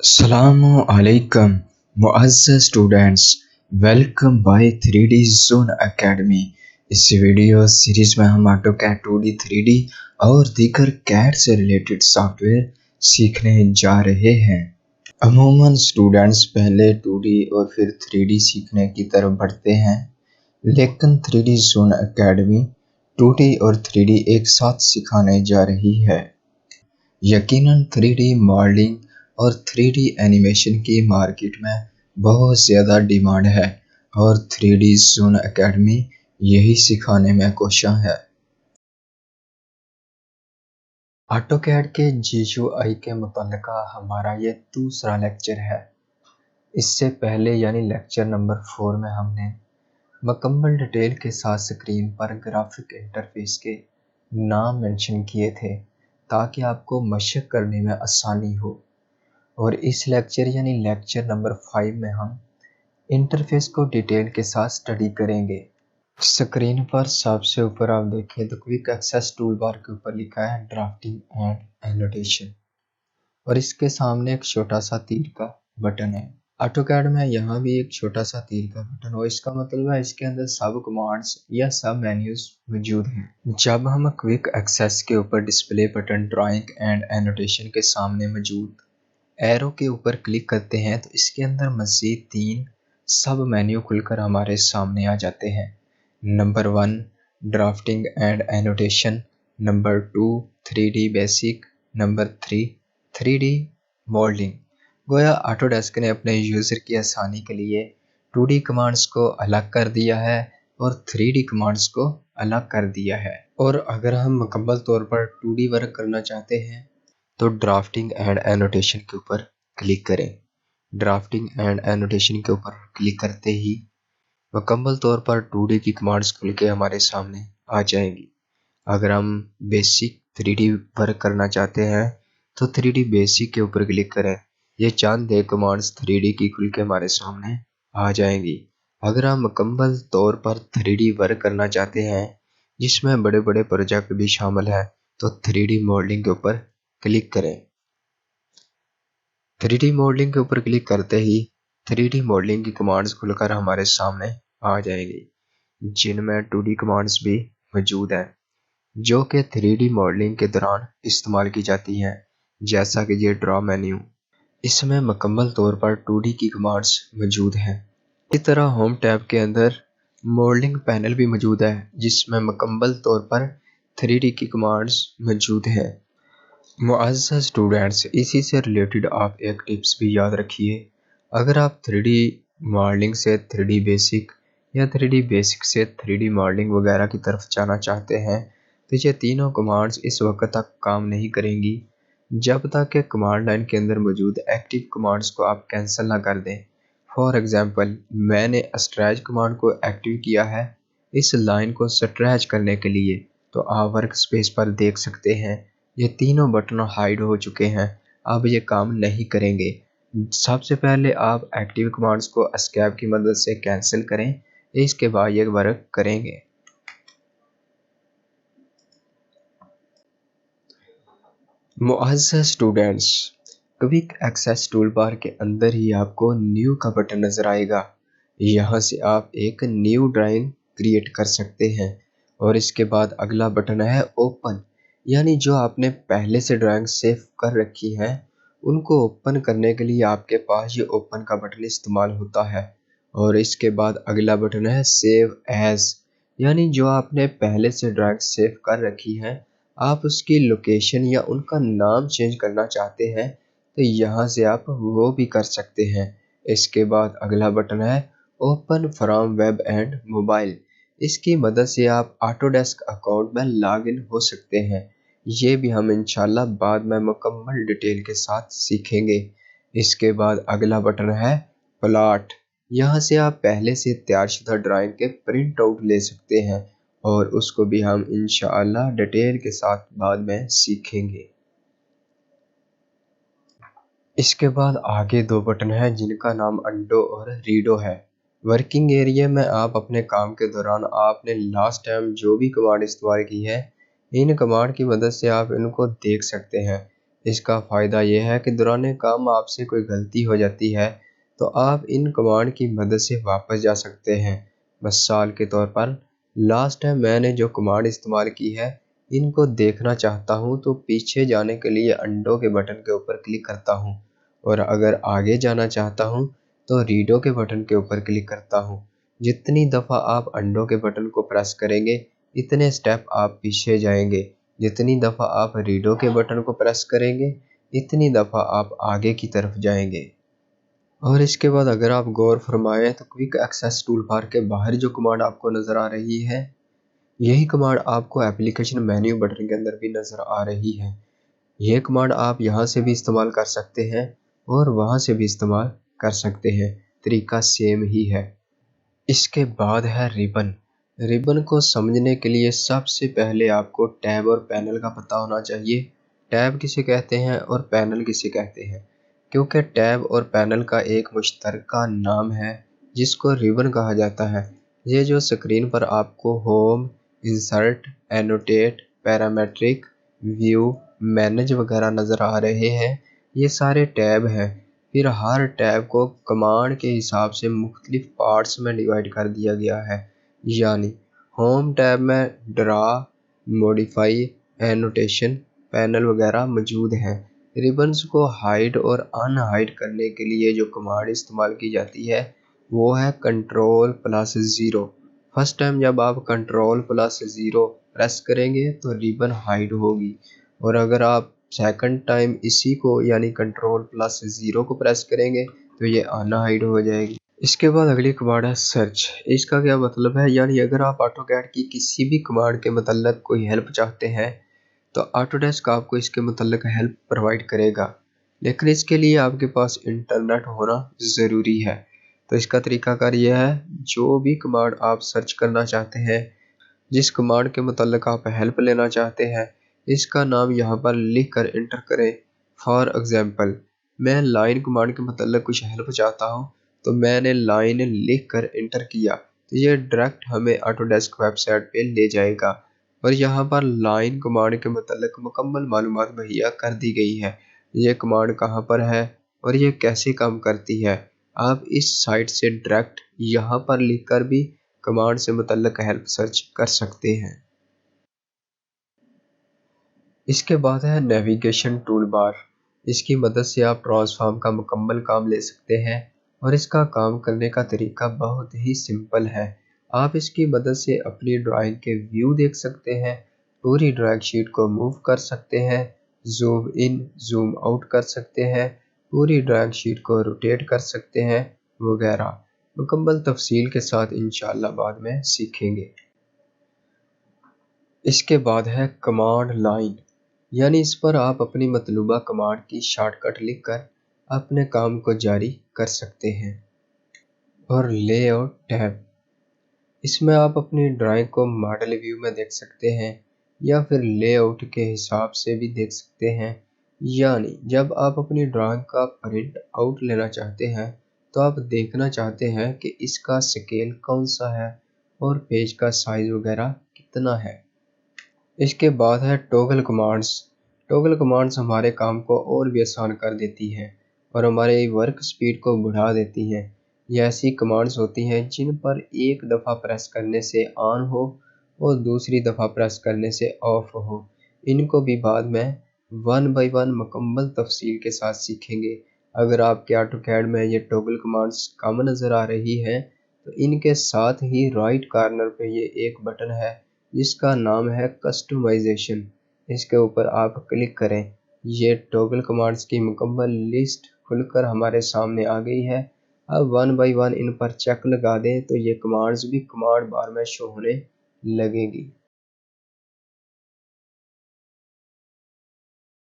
السلام علیکم معزز students, welcome by 3D zone academy. اس ویڈیو سیریز میں ہم آٹو کیڈ 2D 3D اور دیگر کیڈ سے ریلیٹڈ سافٹ ویئر سیکھنے جا رہے ہیں۔ عموماً اسٹوڈینٹس پہلے 2D اور پھر 3D سیکھنے کی طرف بڑھتے ہیں، لیکن 3D زون اکیڈمی 2D اور 3D ایک ساتھ سکھانے جا رہی ہے۔ یقیناً 3D ماڈلنگ اور 3D اینیمیشن کی مارکیٹ میں بہت زیادہ ڈیمانڈ ہے اور 3D زون اکیڈمی یہی سکھانے میں کوشاں ہے۔ آٹو کیڈ کے GUI کے متعلقہ ہمارا یہ دوسرا لیکچر ہے۔ اس سے پہلے یعنی لیکچر نمبر 4 میں ہم نے مکمل ڈیٹیل کے ساتھ سکرین پر گرافک انٹرفیس کے نام منشن کیے تھے تاکہ آپ کو مشق کرنے میں آسانی ہو، اور اس لیکچر یعنی لیکچر نمبر 5 میں ہم انٹرفیس کو ڈیٹیل کے ساتھ سٹڈی کریں گے۔ سکرین پر سب سے اوپر آپ دیکھیں تو کوئک ایکسیس ٹول بار کے اوپر لکھا ہے ڈرافٹنگ اینڈ اینوٹیشن، اور اس کے سامنے ایک چھوٹا سا تیر کا بٹن ہے۔ آٹو کیڈ میں یہاں بھی ایک چھوٹا سا تیر کا بٹن ہو، اس کا مطلب ہے اس کے اندر سب کمانڈز یا سب مینیوز موجود ہیں۔ جب ہم کوئک ایکسیس کے اوپر display button drawing and annotation کے سامنے موجود ایرو کے اوپر کلک کرتے ہیں تو اس کے اندر مزید 3 سب مینیو کھل کر ہمارے سامنے آ جاتے ہیں۔ Number 1 drafting and annotation, number 2 3D basic, number 3 3D modelling. گویا آٹو ڈیسک نے اپنے یوزر کی آسانی کے لیے 2D کمانڈز کو الگ کر دیا ہے اور 3D کمانڈز کو الگ کر دیا ہے، اور اگر ہم مکمل طور پر 2D ورک کرنا چاہتے ہیں تو ڈرافٹنگ اینڈ اینوٹیشن کے اوپر کلک کریں۔ ڈرافٹنگ اینڈ اینوٹیشن کے اوپر کلک کرتے ہی مکمل طور پر 2D کی کمانڈز کھل کے ہمارے سامنے آ جائیں گی۔ اگر ہم بیسک 3D ورک کرنا چاہتے ہیں تو 3D بیسک کے اوپر کلک کریں، یہ چند کمانڈز 3D کی کھل کے ہمارے سامنے آ جائیں گی۔ اگر ہم مکمل طور پر 3D ورک کرنا چاہتے ہیں جس میں بڑے بڑے پروجیکٹ بھی شامل ہیں تو 3D ماڈلنگ کے اوپر کلک کریں۔ 3D ماڈلنگ کے اوپر کلک کرتے ہی 3D ماڈلنگ کی کمانڈز کھل کر ہمارے سامنے آ جائیں گی، جن میں 2D کمانڈز بھی موجود ہیں جو کہ 3D ماڈلنگ کے دوران استعمال کی جاتی ہیں، جیسا کہ یہ ڈرا مینیو، اس میں مکمل طور پر 2D کی کمانڈز موجود ہیں۔ اسی طرح ہوم ٹیب کے اندر ماڈلنگ پینل بھی موجود ہے جس میں مکمل طور پر 3D کی کمانڈز موجود ہیں۔ معزز اسٹوڈینٹس، اسی سے ریلیٹڈ آپ ایک ٹپس بھی یاد رکھیے، اگر آپ 3D ماڈلنگ سے 3D بیسک یا 3D بیسک سے 3D ماڈلنگ وغیرہ کی طرف جانا چاہتے ہیں تو یہ تینوں کمانڈز اس وقت تک کام نہیں کریں گی جب تک کہ کمانڈ لائن کے اندر موجود ایکٹیو کمانڈز کو آپ کینسل نہ کر دیں۔ فار ایگزامپل، میں نے اسٹریچ کمانڈ کو ایکٹیو کیا ہے اس لائن کو سٹریچ کرنے کے لیے، تو آپ ورک سپیس پر دیکھ سکتے ہیں یہ تینوں بٹن ہائیڈ ہو چکے ہیں، اب یہ کام نہیں کریں گے۔ سب سے پہلے آپ ایکٹیو کمانڈز کو اسکیپ کی مدد سے کینسل کریں، اس کے بعد یہ ورک کریں گے۔ معزز اسٹوڈینٹس، کوئک ایکسیس ٹول بار کے اندر ہی آپ کو نیو کا بٹن نظر آئے گا، یہاں سے آپ ایک نیو ڈرائنگ کریٹ کر سکتے ہیں، اور اس کے بعد اگلا بٹن ہے اوپن، یعنی جو آپ نے پہلے سے ڈرائنگ سیو کر رکھی ہیں ان کو اوپن کرنے کے لیے آپ کے پاس یہ اوپن کا بٹن استعمال ہوتا ہے، اور اس کے بعد اگلا بٹن ہے سیو ایز، یعنی جو آپ نے پہلے سے ڈرائنگ سیو کر رکھی ہے آپ اس کی لوکیشن یا ان کا نام چینج کرنا چاہتے ہیں تو یہاں سے آپ وہ بھی کر سکتے ہیں۔ اس کے بعد اگلا بٹن ہے open from web and mobile, اس کی مدد سے آپ آٹو ڈیسک اکاؤنٹ میں لاگ ان ہو سکتے ہیں، یہ بھی ہم انشاءاللہ بعد میں مکمل ڈیٹیل کے ساتھ سیکھیں گے۔ اس کے بعد اگلا بٹن ہے پلاٹ، یہاں سے آپ پہلے سے تیار شدہ ڈرائنگ کے پرنٹ آؤٹ لے سکتے ہیں، اور اس کو بھی ہم انشاءاللہ ڈیٹیل کے ساتھ بعد میں سیکھیں گے۔ اس کے بعد آگے 2 بٹن ہیں جن کا نام انڈو اور ریڈو ہے۔ ورکنگ ایریا میں آپ اپنے کام کے دوران آپ نے لاسٹ ٹائم جو بھی کمانڈ استعمال کی ہے ان کمانڈ کی مدد سے آپ ان کو دیکھ سکتے ہیں۔ اس کا فائدہ یہ ہے کہ دوران کام آپ سے کوئی غلطی ہو جاتی ہے تو آپ ان کمانڈ کی مدد سے واپس جا سکتے ہیں۔ مثال کے طور پر لاسٹ ٹائم میں نے جو کمانڈ استعمال کی ہے ان کو دیکھنا چاہتا ہوں تو پیچھے جانے کے لیے انڈو کے بٹن کے اوپر کلک کرتا ہوں، اور اگر آگے جانا چاہتا ہوں تو ریڈو کے بٹن کے اوپر کلک کرتا ہوں۔ جتنی دفعہ آپ انڈو کے بٹن کو پریس کریں گے اتنے سٹیپ آپ پیچھے جائیں گے، جتنی دفعہ آپ ریڈو کے بٹن کو پریس کریں گے اتنی دفعہ آپ آگے کی طرف جائیں گے۔ اور اس کے بعد اگر آپ غور فرمائیں تو کوئک ایکسیس ٹول بار کے باہر جو کمانڈ آپ کو نظر آ رہی ہے یہی کمانڈ آپ کو اپلیکیشن مینیو بٹن کے اندر بھی نظر آ رہی ہے۔ یہ کمانڈ آپ یہاں سے بھی استعمال کر سکتے ہیں اور وہاں سے بھی استعمال کر سکتے ہیں، طریقہ سیم ہی ہے۔ اس کے بعد ہے ریبن۔ ریبن کو سمجھنے کے لیے سب سے پہلے آپ کو ٹیب اور پینل کا پتہ ہونا چاہیے۔ ٹیب کسے کہتے ہیں اور پینل کسے کہتے ہیں، کیونکہ ٹیب اور پینل کا ایک مشترکہ نام ہے جس کو ریبن کہا جاتا ہے۔ یہ جو سکرین پر آپ کو home, insert, annotate, parametric, view, manage وغیرہ نظر آ رہے ہیں یہ سارے ٹیب ہیں۔ پھر ہر ٹیب کو کمانڈ کے حساب سے مختلف پارٹس میں ڈیوائیڈ کر دیا گیا ہے، یعنی ہوم ٹیب میں ڈرا، موڈیفائی، اینوٹیشن، پینل وغیرہ موجود ہیں۔ ریبنز کو ہائڈ اور ان ہائڈ کرنے کے لیے جو کمانڈ استعمال کی جاتی ہے وہ ہے کنٹرول+0۔ فرسٹ ٹائم جب آپ کنٹرول+0 پریس کریں گے تو ریبن ہائڈ ہوگی، اور اگر آپ سیکنڈ ٹائم اسی کو یعنی کنٹرول+0 کو پریس کریں گے تو یہ ان ہائڈ ہو جائے گی۔ اس کے بعد اگلی کمانڈ ہے سرچ۔ اس کا کیا مطلب ہے، یعنی اگر آپ آٹو کیڈ کی کسی بھی کمانڈ کے متعلق کوئی ہیلپ چاہتے ہیں تو آٹو ڈیسک آپ کو اس کے متعلق ہیلپ پرووائڈ کرے گا، لیکن اس کے لیے آپ کے پاس انٹرنیٹ ہونا ضروری ہے۔ تو اس کا طریقہ کار یہ ہے، جو بھی کمانڈ آپ سرچ کرنا چاہتے ہیں، جس کمانڈ کے متعلق آپ ہیلپ لینا چاہتے ہیں، اس کا نام یہاں پر لکھ کر انٹر کریں۔ فار ایگزامپل میں لائن کمانڈ کے متعلق کچھ ہیلپ چاہتا ہوں تو میں نے لائن لکھ کر انٹر کیا تو یہ ڈائریکٹ ہمیں آٹو ڈیسک ویب سائٹ پہ لے جائے گا، اور یہاں پر لائن کمانڈ کے متعلق مکمل معلومات مہیا کر دی گئی ہے۔ یہ کمانڈ کہاں پر ہے اور یہ کیسے کام کرتی ہے، آپ اس سائٹ سے ڈائریکٹ یہاں پر لکھ کر بھی کمانڈ سے متعلق ہیلپ سرچ کر سکتے ہیں۔ اس کے بعد ہے نیویگیشن ٹول بار۔ اس کی مدد سے آپ ٹرانسفارم کا مکمل کام لے سکتے ہیں، اور اس کا کام کرنے کا طریقہ بہت ہی سمپل ہے۔ آپ اس کی مدد سے اپنی ڈرائنگ کے ویو دیکھ سکتے ہیں، پوری ڈرائنگ شیٹ کو موو کر سکتے ہیں، زوم ان زوم آؤٹ کر سکتے ہیں، پوری ڈرائنگ شیٹ کو روٹیٹ کر سکتے ہیں وغیرہ۔ مکمل تفصیل کے ساتھ انشاءاللہ بعد میں سیکھیں گے۔ اس کے بعد ہے کمانڈ لائن، یعنی اس پر آپ اپنی مطلوبہ کمانڈ کی شارٹ کٹ لکھ کر اپنے کام کو جاری کر سکتے ہیں۔ اور لے آؤٹ ٹیب، اس میں آپ اپنی ڈرائنگ کو ماڈل ویو میں دیکھ سکتے ہیں یا پھر لے آؤٹ کے حساب سے بھی دیکھ سکتے ہیں، یعنی جب آپ اپنی ڈرائنگ کا پرنٹ آؤٹ لینا چاہتے ہیں تو آپ دیکھنا چاہتے ہیں کہ اس کا سکیل کون سا ہے اور پیج کا سائز وغیرہ کتنا ہے۔ اس کے بعد ہے ٹوگل کمانڈز۔ ٹوگل کمانڈز ہمارے کام کو اور بھی آسان کر دیتی ہیں اور ہمارے ورک سپیڈ کو بڑھا دیتی ہیں۔ یہ ایسی کمانڈز ہوتی ہیں جن پر ایک دفعہ پریس کرنے سے آن ہو اور دوسری دفعہ پریس کرنے سے آف ہو۔ ان کو بھی بعد میں 1 بائی 1 مکمل تفصیل کے ساتھ سیکھیں گے۔ اگر آپ کے آٹو کیڈ میں یہ ٹوگل کمانڈز کم نظر آ رہی ہیں تو ان کے ساتھ ہی رائٹ کارنر پہ یہ ایک بٹن ہے جس کا نام ہے کسٹمائزیشن، اس کے اوپر آپ کلک کریں۔ یہ ٹوگل کمانڈز کی مکمل لسٹ کھل کر ہمارے سامنے آ گئی ہے۔ اب 1 بائی 1 ان پر چیک لگا دیں تو یہ کمانڈز بھی کمانڈ بار میں شو ہونے لگیں گی۔